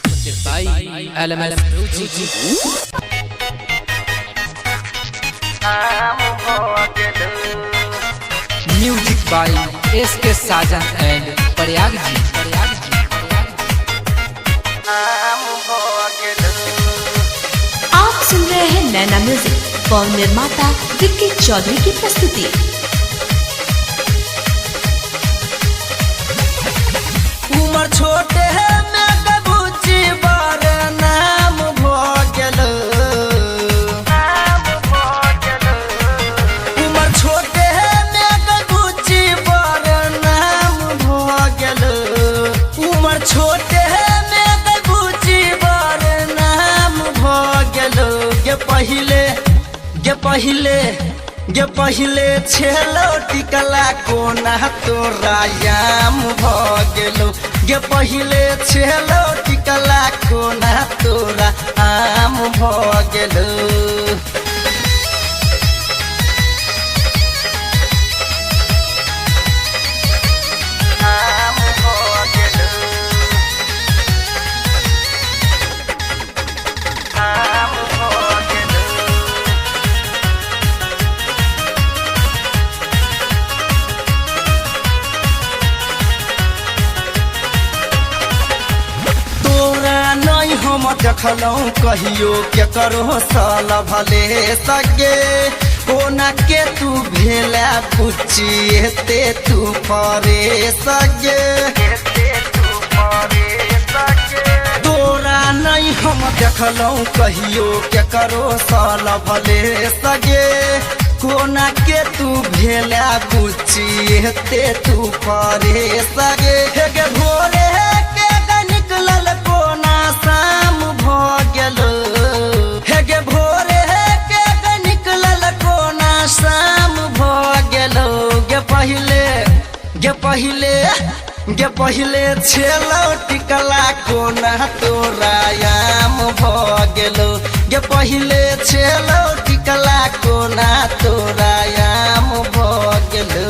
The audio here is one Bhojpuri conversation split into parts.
presented by LMS Music. Music by SK Sajan and Prayag ji. आप सुन रहे हैं नैना म्यूजिक और निर्माता विक्की चौधरी की प्रस्तुति। उमर छोटे है मैं कबूची बार नाम भोगल। उमर छोटे है मैं कबूची बार नाम भोगल। उमर छोटे है मैं कबूची बार नाम भोगल। गे पहिले छेलो टिकला कोना तोरा याम भोगलो। गे पहिले छेलो टिकला कोना तोरा आम भोगलो। हम देखलौं कहियो के करो साल भले सगे कोना के तू भेला पुछिए ते तू परे सगे। तोरा नहीं हम देखलौं कहियो के करो साल भले सगे कोना के तू भेला पुछिए ते तू परे सगे। हे भोरे के निकलल कोना शाम भोगल। हे भोरे के निकलल कोना शाम भोगल। गे पहिले छेलो टिकला कोना तोरा याम भोगलो। गे पहिले छेलो टिकला कोना तोरा याम भोगलो।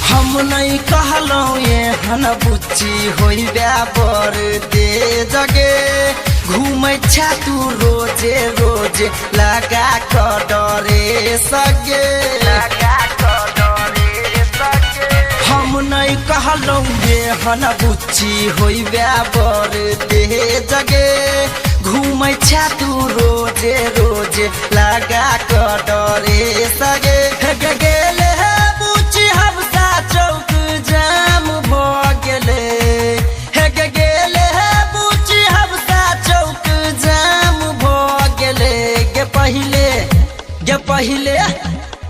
हम नहीं कहलौं ये हन बुच्ची होई बर दे जगे घूमै छा तू रोजे रोजे लगा कर डरे सगे। हम नहीं कहलौं ये हन बुच्ची होई बर दे जगे घूमै छा तू रोजे रोजे लगा कर डरे सगे। गेले बुच्ची हमसा चौक जाम भोगले। हे गेले बुच्ची हमसा चौक जाम भोगले।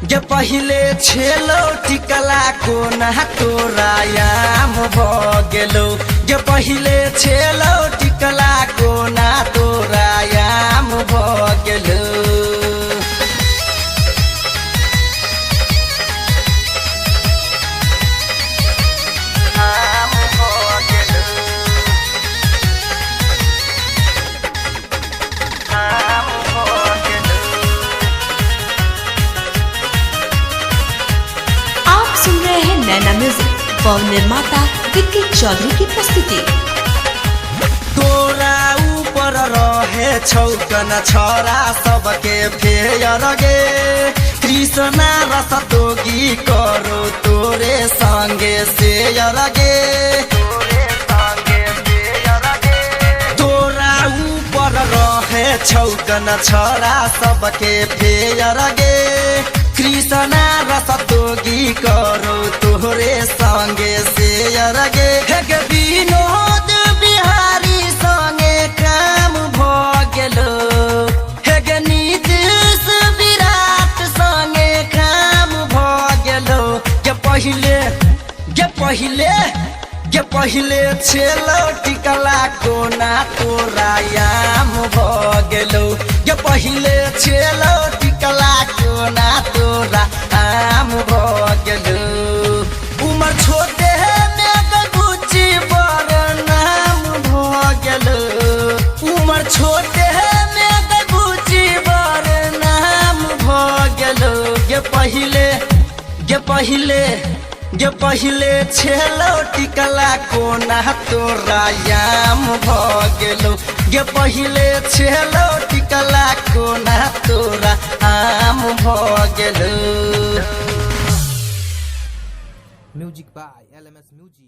गे पहिले छेलो टिकला कोना तोरा याम भोगलो। गे पहिले छेलो टिकला कोना तोरा याम भोगलो। आप सुन रहे हैं नैना म्यूजिक और निर्माता विक्की चौधरी की प्रस्तुति। तोरा ऊपर रहे छौकन छोरा सबके फेयर गे कृष्णा रस तोगी करो तोरे संगे शेयर गे। तोरा ऊपर रहे छौकन छोरा सबके फेयर गे कृष्णा रस तोगी करो तोरे संगे शेयर गे। हे विनोद बिहारी संगे काम भोगलो। हे नीतीश विराट संगे काम भोगलो। गे पहिले छेलो टिकला कोना तोरा याम भोगलो। गे पहिले छेलो टिकला कोना छोटे में बुझी बर नाम भ गेलो गे पहिले छेलो टिकला कोना तोरा याम भ गेलो गे पहिले छेलो टिकला कोना तोरा आम भ गेलो Music by LMS Music.